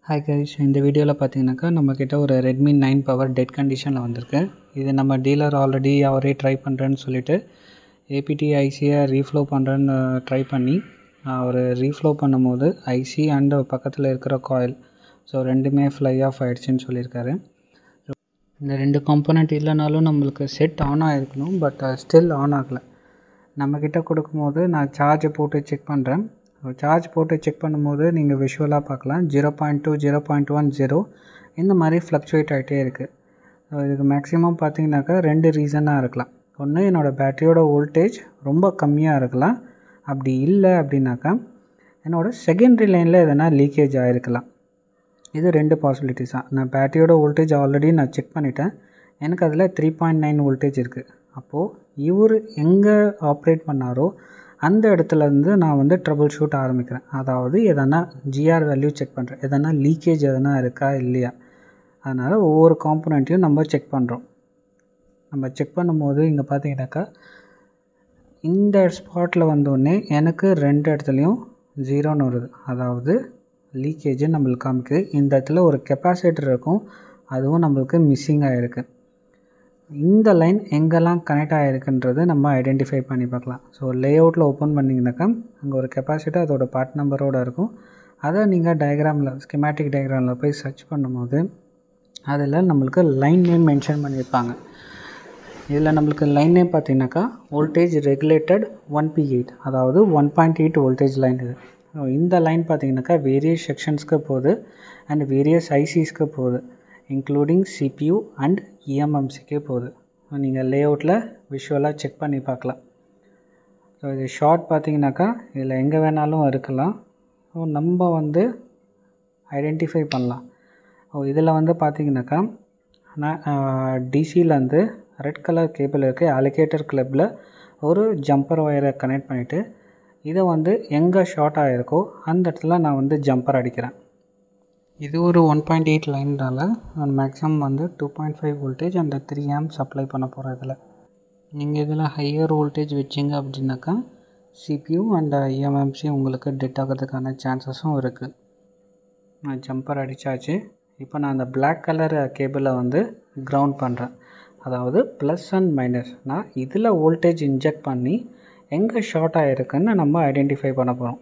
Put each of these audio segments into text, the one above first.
Hi guys, இந்த வீடியோவில் பார்த்தீங்கன்னாக்கா நம்மக்கிட்ட ஒரு Redmi 9 பவர் டெட் கண்டிஷனில் வந்திருக்கு. இது நம்ம டீலர் ஆல்ரெடி அவரே ட்ரை பண்ணுறேன்னு சொல்லிட்டு ஏபிடி ஐசியை ரீஃப்ளோ பண்ணுறேன்னு ட்ரை பண்ணி அவர் ரீஃப்ளோ பண்ணும்போது ஐசி அண்ட் பக்கத்தில் இருக்கிற காயில் ரெண்டுமே ஃப்ளை ஆஃப் ஆகிடுச்சின்னு சொல்லியிருக்காரு. இந்த ரெண்டு காம்போனண்ட் இல்லைனாலும் நம்மளுக்கு செட் ஆன் ஆகிருக்கணும், பட் ஸ்டில் ஆன் ஆகலை. நம்மக்கிட்ட கொடுக்கும்போது நான் சார்ஜை போட்டு செக் பண்ணுறேன். சார்ஜ் போட்டு செக் பண்ணும்போது நீங்கள் விஷுவலாக பார்க்கலாம் 0.2 0.10 இந்த மாதிரி ஃப்ளக்சுவேட் ஆகிட்டே இருக்குது. இதுக்கு மேக்ஸிமம் பார்த்தீங்கன்னாக்கா ரெண்டு ரீசனாக இருக்கலாம். ஒன்று, என்னோடய பேட்டரியோட வோல்டேஜ் ரொம்ப கம்மியாக இருக்கலாம். அப்படி இல்லை அப்படின்னாக்கா என்னோடய செகண்டரி லைனில் எதனா லீக்கேஜ் ஆகிருக்கலாம். இது ரெண்டு பாசிபிலிட்டிஸ் தான். நான் பேட்டரியோட வோல்டேஜ் ஆல்ரெடி நான் செக் பண்ணிட்டேன். எனக்கு அதில் 3.9 வோல்டேஜ் இருக்குது. அப்போது இவர் எங்கே ஆப்ரேட் பண்ணாரோ அந்த இடத்துலேருந்து நான் ட்ரபிள் ஷூட் ஆரம்பிக்கிறேன். அதாவது எதனா ஜிஆர் வேல்யூ செக் பண்ணுறேன், எதனா லீக்கேஜ் எதனா இருக்கா இல்லையா. அதனால் ஒவ்வொரு காம்போனண்ட்டையும் நம்ம செக் பண்ணுறோம். நம்ம செக் பண்ணும்போது இங்கே பார்த்தீங்கன்னாக்கா இந்த ஸ்பாட்டில் வந்தோடனே எனக்கு ரெண்டு இடத்துலையும் 0ன்னு வருது. அதாவது லீக்கேஜ் நம்மளுக்கு காமிக்குது. இந்த இடத்துல ஒரு கெப்பாசிட்டர் இருக்கும், அதுவும் நம்மளுக்கு மிஸ்ஸிங் ஆகிருக்கு. இந்த லைன் எங்கெல்லாம் கனெக்ட் ஆகிருக்குன்றது நம்ம ஐடென்டிஃபை பண்ணி பார்க்கலாம். லே அவுட்டில் ஓப்பன் பண்ணிங்கனாக்கா அங்கே ஒரு கெப்பாசிட்டர் அதோட பார்ட் நம்பரோடு இருக்கும். அதை நீங்கள் டயக்ராமில் ஸ்கிமேட்டிக் டயக்ராமில் போய் சர்ச் பண்ணும்போது அதில் நம்மளுக்கு லைன் நேம் மென்ஷன் பண்ணியிருப்பாங்க. இதில் நம்மளுக்கு லைன் நேம் பார்த்தீங்கன்னாக்கா வோல்டேஜ் ரெகுலேட்டட் 1P8, அதாவது 1.8 வோல்டேஜ் லைன் இது. இந்த லைன் பார்த்தீங்கன்னாக்கா வேரியஸ் செக்ஷன்ஸ்க்கு போகுது அண்ட் வேரியஸ் ஐசிஸ்க்கு போகுது, இன்க்ளூடிங் CPU அண்ட் EMMCக்கே போகுது. நீங்கள் லேஅவுட்டில் விஷுவலாக செக் பண்ணி பார்க்கலாம். இது ஷார்ட் பார்த்தீங்கன்னாக்கா இதில் எங்கே வேணாலும் இருக்கலாம். நம்ம ஐடென்டிஃபை பண்ணலாம். இதில் பார்த்தீங்கன்னாக்கா நான் டிசியிலேருந்து ரெட் கலர் கேபிள் இருக்குது, அலிகேட்டர் கிளப்பில் ஒரு ஜம்பர் ஒயரை கனெக்ட் பண்ணிவிட்டு இதை எங்கே ஷார்ட் ஆகிருக்கோ அந்த இடத்துல நான் ஜம்பர் அடிக்கிறேன். இது ஒரு 1.8 லைன்னால் நான் maximum 2.5 voltage and 3 amp supply பண்ண போகிறேன். இதில் நீங்கள் இதில் ஹையர் வோல்டேஜ் வச்சிங்க அப்படின்னாக்கா CPU அண்ட் EMMC உங்களுக்கு டெட் ஆகிறதுக்கான சான்சஸும் இருக்குது. நான் ஜம்பர் அடித்தாச்சு. இப்போ நான் அந்த பிளாக் கலர் கேபிளை கிரவுண்ட் பண்ணுறேன். அதாவது ப்ளஸ் அண்ட் மைனஸ் நான் இதில் வோல்டேஜ் இன்ஜெக்ட் பண்ணி எங்கே ஷார்ட் ஆகிருக்குன்னு நம்ம ஐடென்டிஃபை பண்ண போகிறோம்.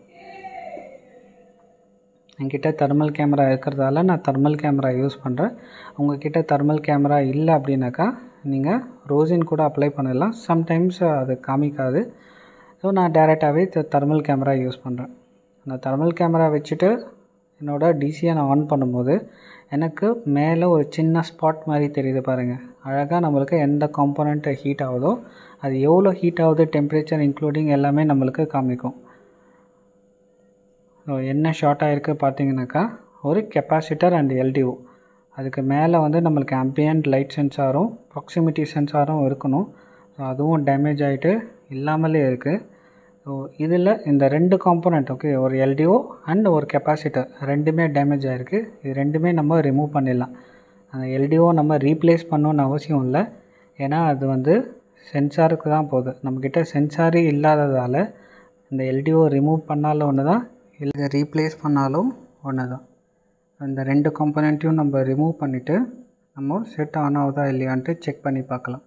என்கிட்ட தெர்மல் கேமரா இருக்கிறதால நான் தெர்மல் கேமரா யூஸ் பண்ணுறேன். உங்கள்கிட்ட தெர்மல் கேமரா இல்லை அப்படின்னாக்கா நீங்கள் ரோசின் கூட அப்ளை பண்ணலாம். சம்டைம்ஸ் அது காமிக்காது. நான் டேரெக்டாகவே தெர்மல் கேமரா யூஸ் பண்ணுறேன். நான் தெர்மல் கேமரா வச்சுட்டு என்னோடய டிசியை நான் ஆன் பண்ணும்போது எனக்கு மேலே ஒரு சின்ன ஸ்பாட் மாதிரி தெரியுது பாருங்கள். அழகாக நம்மளுக்கு எந்த காம்போனண்ட் ஹீட் ஆகுதோ அது எவ்வளோ ஹீட் ஆகுது, டெம்பரேச்சர் இன்க்ளூடிங் எல்லாமே நம்மளுக்கு காமிக்கும். என்ன ஷார்ட் ஆகிருக்கு பார்த்தீங்கன்னாக்கா ஒரு கெப்பாசிட்டர் அண்ட் LDO. அதுக்கு மேலே நம்மளுக்கு ஆம்பியன்ட் லைட் சென்சாரும் ப்ராக்சிமிட்டி சென்சாரும் இருக்கணும். அதுவும் டேமேஜ் ஆகிட்டு இல்லாமலே இருக்குது. இதில் இந்த ரெண்டு காம்போனண்ட் ஒரு LDO அண்ட் ஒரு கெப்பாசிட்டர் ரெண்டுமே டேமேஜ் ஆகிருக்கு. இது ரெண்டுமே நம்ம ரிமூவ் பண்ணிடலாம். அந்த LDO நம்ம ரீப்ளேஸ் பண்ணணுன்னு அவசியம் இல்லை, ஏன்னா அது சென்சாருக்கு தான் போகுது. நம்மக்கிட்ட சென்சாரே இல்லாததால் இந்த LDO ரிமூவ் பண்ணாலும் ஒன்று தான், இல்லை ரீப்ளேஸ் பண்ணாலும் ஒன்று தான். இந்த ரெண்டு காம்போனண்ட்டையும் நம்ம ரிமூவ் பண்ணிவிட்டு நம்ம செட் ஆன் ஆகுதா இல்லையான்ட்டு செக் பண்ணி பார்க்கலாம்.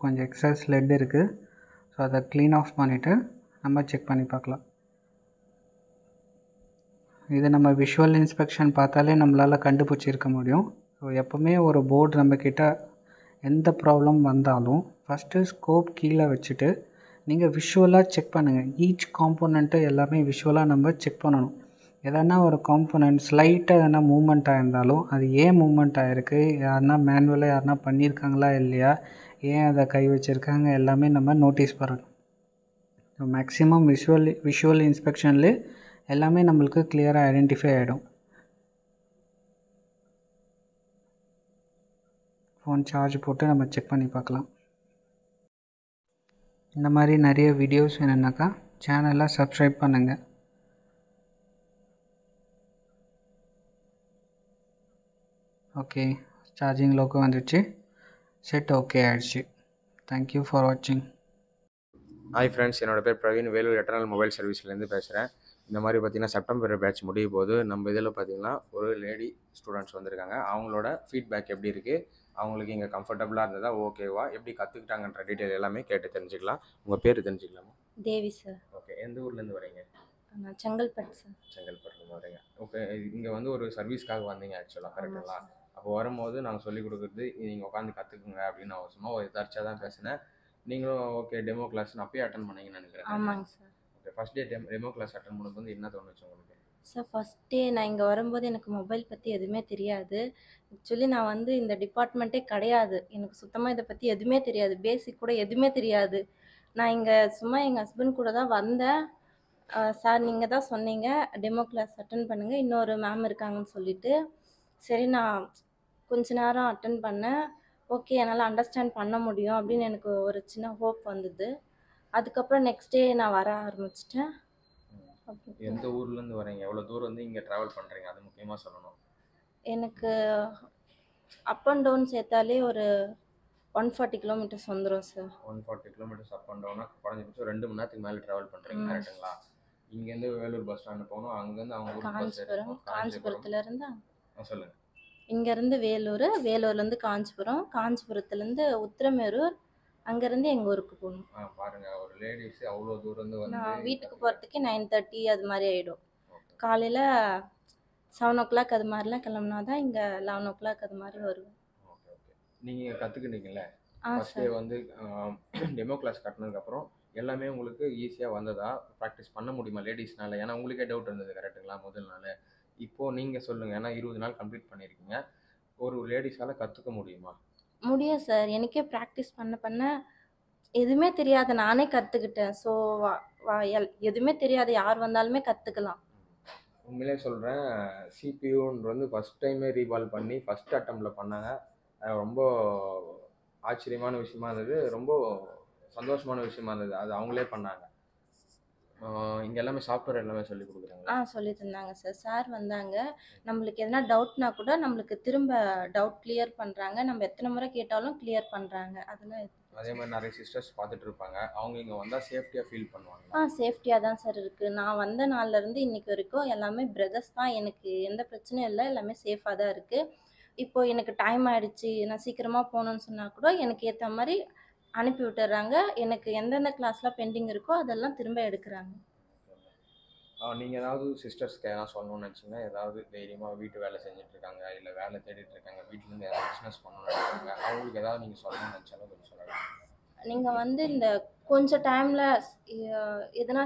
கொஞ்சம் எக்ஸஸ் லெட் இருக்குது, அதை க்ளீன் ஆஃப் பண்ணிவிட்டு நம்ம செக் பண்ணி பார்க்கலாம். இதை நம்ம விஷுவல் இன்ஸ்பெக்ஷன் பார்த்தாலே நம்மளால் கண்டுபிடிச்சிருக்க முடியும். எப்போவுமே ஒரு போர்டு நம்மக்கிட்ட எந்த ப்ராப்ளம் வந்தாலும் ஃபஸ்ட்டு ஸ்கோப் கீழே வச்சுட்டு நீங்கள் விஷுவலாக செக் பண்ணுங்கள். ஈச் காம்போனண்ட்டு எல்லாமே விஷுவலாக நம்ம செக் பண்ணணும். எதனா ஒரு காம்போனண்ட் ஸ்லைட்டாக எதனா மூவ்மெண்ட் ஆகிருந்தாலும் அது ஏன் மூவ்மெண்ட் ஆகிருக்கு, யாருனா மேனுவலாக யாருனா பண்ணியிருக்காங்களா இல்லையா, ஏன் அதை கை வச்சுருக்காங்க, எல்லாமே நம்ம நோட்டீஸ் பண்ணணும். மேக்ஸிமம் விஷுவல் இன்ஸ்பெக்ஷன்லேயே எல்லாமே நம்மளுக்கு கிளியராக ஐடென்டிஃபை ஆகிடும். ஃபோன் சார்ஜ் போட்டு நம்ம செக் பண்ணி பார்க்கலாம். இந்த மாதிரி நிறைய வீடியோஸ் வேணும்னாக்கா சேனலை சப்ஸ்கிரைப் பண்ணுங்கள். ஓகே, சார்ஜிங் லோக்கு வந்துடுச்சு, செட் ஓகே ஆகிடுச்சு. தேங்க்யூ ஃபார் வாட்சிங். ஹாய் ஃப்ரெண்ட்ஸ், என்னோட பேர் பிரவீன், வேலூர் எட்டர்னல் மொபைல் சர்வீஸ்லேருந்து பேசுகிறேன். இந்த மாதிரி பார்த்தீங்கன்னா செப்டம்பர் பேட்ச் முடிய போது நம்ம இதில் பார்த்தீங்கன்னா ஒரு லேடி ஸ்டூடெண்ட்ஸ் வந்திருக்காங்க. அவங்களோட ஃபீட்பேக் எப்படி இருக்குது, அவங்களுக்கு இங்கே கம்ஃபர்டபுளாக இருந்ததா, ஓகேவா, எப்படி கற்றுக்கிட்டாங்கன்ற டீட்டெயில் எல்லாமே கேட்டு தெரிஞ்சுக்கலாம். உங்கள் பேர் தெரிஞ்சுக்கலாமா? தேவி சார். ஓகே. எந்த ஊர்லேருந்து வரீங்க? நான் செங்கல்பட்டு சார். செங்கல்பட்டுலேருந்து வரீங்க. ஓகே. இங்கே வந்து ஒரு சர்வீஸ்க்காக வந்தீங்க ஆக்சுவலாக, ஆமாம் கரெக்டுங்களா? சார். அப்போ வரும்போது நாங்கள் சொல்லிக் கொடுக்குறது நீங்கள் உட்காந்து கற்றுக்குங்க அப்படின்னு நான் சும்மா ஒரு எதார்ச்சியாக தான் பேசினேன். நீங்களும் ஓகே டெமோ கிளாஸ்னு அப்பயே அட்டன் பண்ணீங்கன்னு நினைக்கிறேன். ஆமாங்க சார். Okay. First day demo class attend பண்ணும்போது என்ன தோணுச்சு உங்களுக்கு? சார் ஃபஸ்ட் டே நான் இங்கே வரும்போது எனக்கு மொபைல் பற்றி எதுவுமே தெரியாது. ஆக்சுவலி நான் வந்து இந்த டிபார்ட்மெண்ட்டே கிடையாது. எனக்கு சுத்தமாக இதை பற்றி எதுவுமே தெரியாது. பேசிக் கூட எதுவுமே தெரியாது. நான் இங்கே சும்மா எங்கள் ஹஸ்பண்ட் கூட தான் வந்தேன். சார் நீங்கள் தான் சொன்னீங்க டெமோ கிளாஸ் அட்டன் பண்ணுங்கள், இன்னொரு மேம் இருக்காங்கன்னு சொல்லிட்டு. சரி நான் கொஞ்ச நேரம் அட்டன் பண்ணேன். ஓகே என்னால் அண்டர்ஸ்டாண்ட் பண்ண முடியும் அப்படின்னு எனக்கு ஒரு சின்ன ஹோப் வந்தது. அதுக்கப்புறம் நெக்ஸ்ட் டே நான் வர ஆரம்பிச்சிட்டேன். எந்த ஊர்லேருந்து வரீங்க, எவ்வளோ தூரம் வந்து இங்கே ட்ராவல் பண்ணுறீங்க, அது முக்கியமாக சொல்லணும். எனக்கு அப் அண்ட் டவுன் சேர்த்தாலே ஒரு 140 கிலோமீட்டர்ஸ் வந்துடும் சார். 140 கிலோமீட்டர்ஸ் அப் அண்ட் டவுனாக குறைஞ்சபட்சம் 2 மணி நேரத்துக்கு மேலே ட்ராவல் பண்ணுறீங்க, கரெக்டுங்களா? இங்கேருந்து வேலூர் பஸ் ஸ்டாண்டு போகணும், அங்கேருந்து அவங்க காஞ்சிபுரம், காஞ்சிபுரத்துலேருந்து சொல்லுங்கள். இங்கேருந்து வேலூர், வேலூர்லேருந்து காஞ்சிபுரம், காஞ்சிபுரத்துலேருந்து உத்திரமேரூர், அங்கேருந்து எங்கள் ஊருக்கு போகணும். பாருங்கள், ஒரு லேடிஸ் அவ்வளோ தூரம் வந்து நான் வீட்டுக்கு போகிறதுக்கு 9:30 அது மாதிரி ஆகிடும். காலையில் 7 o'clock அது மாதிரிலாம் கிளம்புனா தான் இங்கே 11 o'clock அது மாதிரி வருவேன். Okay okay. நீங்கள் கற்றுக்கிட்டீங்கல்ல, ஃபஸ்ட் டே வந்து டெமோ கிளாஸ் கட்டினதுக்கப்புறம் எல்லாமே உங்களுக்கு ஈஸியாக வந்ததா, ப்ராக்டிஸ் பண்ண முடியுமா லேடிஸ்னால? ஏன்னா உங்களுக்கே டவுட் இருந்தது கரெக்டுங்களா முதல் நாள். இப்போது நீங்கள் சொல்லுங்கள், ஏன்னா 20 நாள் கம்ப்ளீட் பண்ணியிருக்கீங்க, ஒரு லேடிஸால் கற்றுக்க முடியுமா? முடியும் சார். எனக்கே ப்ராக்டிஸ் பண்ண பண்ண எதுவுமே தெரியாது, நானே கற்றுக்கிட்டேன். ஸோ எதுவுமே தெரியாது, யார் வந்தாலுமே கற்றுக்கலாம். உண்மையிலே சொல்கிறேன், சிபியூன்னு வந்து ஃபஸ்ட் டைமே ரீபால் பண்ணி ஃபஸ்ட் அட்டம்ப்டில் பண்ணாங்க. ரொம்ப ஆச்சரியமான விஷயமா இருந்தது, ரொம்ப சந்தோஷமான விஷயமா இருந்தது. அது அவங்களே பண்ணாங்க. இங்கே எல்லாமே சாஃப்ட்வேர் எல்லாமே சொல்லி கொடுக்குறாங்க. சொல்லி தந்தாங்க சார். சார் வந்தாங்க. நம்மளுக்கு எதனா டவுட்னா கூட நம்மளுக்கு திரும்ப டவுட் கிளியர் பண்ணுறாங்க. நம்ம எத்தனை முறை கேட்டாலும் கிளியர் பண்ணுறாங்க. அதெல்லாம் அதே மாதிரி நிறைய சிஸ்டர்ஸ் பார்த்துட்டு இருப்பாங்க, அவங்க இங்கே வந்தால் சேஃப்டியாக ஃபீல் பண்ணுவாங்க. சேஃப்டியாக தான் சார் இருக்குது. நான் வந்த நாள்லேருந்து இன்றைக்கி வரைக்கும் எல்லாமே பிரதர்ஸ் தான். எனக்கு எந்த பிரச்சனையும் இல்லை, எல்லாமே சேஃபாக தான் இருக்குது. இப்போது எனக்கு டைம் ஆகிடுச்சி, நான் சீக்கிரமாக போகணுன்னு சொன்னால் கூட எனக்கு ஏற்ற மாதிரி அனுப்பி விட்டுறாங்க. எனக்கு எந்தெந்த கிளாஸ்லாம் பெண்டிங் இருக்கோ அதெல்லாம் திரும்ப எடுக்கிறாங்க. நீங்கள் ஏதாவது சிஸ்டர்ஸ்க்கு எதனா சொல்லணும்னு நினச்சிங்கன்னா, ஏதாவது தைரியமாக வீட்டு வேலை செஞ்சிட்ருக்காங்க, இல்லை வேலை தேடிட்டு இருக்காங்க, வீட்டிலேருந்து ஏதாவது பிஸ்னஸ் பண்ணணும்னு நினைக்கிறாங்க, அவங்களுக்கு ஏதாவது நீங்கள் சொல்லணும்னு நினச்சாலும் கொஞ்சம் சொல்லலாம். நீங்கள் வந்து இந்த கொஞ்சம் டைமில் எதனா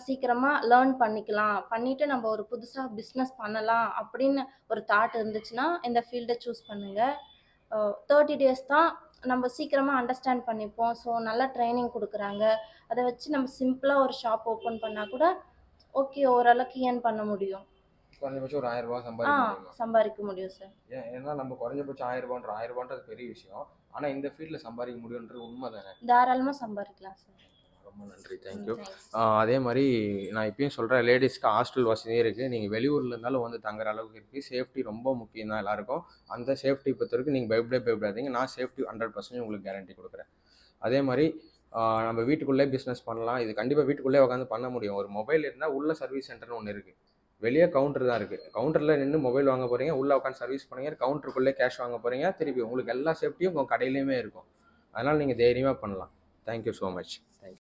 சீக்கிரமாக லேர்ன் பண்ணிக்கலாம், பண்ணிவிட்டு நம்ம ஒரு புதுசாக பிஸ்னஸ் பண்ணலாம் அப்படின்னு ஒரு தாட் இருந்துச்சுன்னா இந்த ஃபீல்டை சூஸ் பண்ணுங்கள். 30 days தான், நம்ம சீக்கிரமாக அண்டர்ஸ்டாண்ட் பண்ணிப்போம். ஸோ நல்லா ட்ரைனிங் கொடுக்குறாங்க. அதை வச்சு நம்ம சிம்பிளாக ஒரு ஷாப் ஓப்பன் பண்ணால் கூட ஓகே ஓரளவுக்கு ஏர்ன் பண்ண முடியும். குறைஞ்சபட்சம் ஒரு 1000 ரூபா சம்பாதிக்க முடியும் சார். ஏன்னா நம்ம குறைஞ்சபட்சம் 1000 ரூபான்றது பெரிய விஷயம். ஆனால் இந்த ஃபீல்டில் சம்பாதிக்க முடியுன்றது உண்மை தானே? தாராளமாக சம்பாதிக்கலாம் சார். ரொம்ப நன்றி, தேங்க்யூ. அதே மாதிரி நான் இப்பயும் சொல்கிறேன், லேடிஸ்க்கு ஹாஸ்டல் வசதியும் இருக்குது. நீங்கள் வெளியூரில் இருந்தாலும் வந்து தங்குற அளவுக்கு இருக்குது. சேஃப்டி ரொம்ப முக்கியம் தான் எல்லாருக்கும். அந்த சேஃப்டி பொறுத்தவரைக்கும் நீங்கள் பயப்படாதீங்க. நான் சேஃப்டி 100% உங்களுக்கு கேரண்டி கொடுக்குறேன். அதே மாதிரி நம்ம வீட்டுக்குள்ளே பிஸ்னஸ் பண்ணலாம். இது கண்டிப்பாக வீட்டுக்குள்ளே உட்காந்து பண்ண முடியும். ஒரு மொபைல் இருந்தால் உள்ள சர்வீஸ் சென்டர்னு ஒன்று இருக்குது, வெளியே கவுண்டர் தான் இருக்குது. கவுண்டரில் நின்று மொபைல் வாங்க போகிறீங்க, உள்ளே உட்காந்து சர்வீஸ் பண்ணுறீங்க, கவுண்டருக்குள்ளே கேஷ் வாங்க போகிறீங்க, திருப்பி உங்களுக்கு எல்லா சேஃப்டியும் உங்கள் கடையிலையுமே இருக்கும். அதனால் நீங்கள் தைரியமாக பண்ணலாம். Thank you so much. தேங்க்யூ.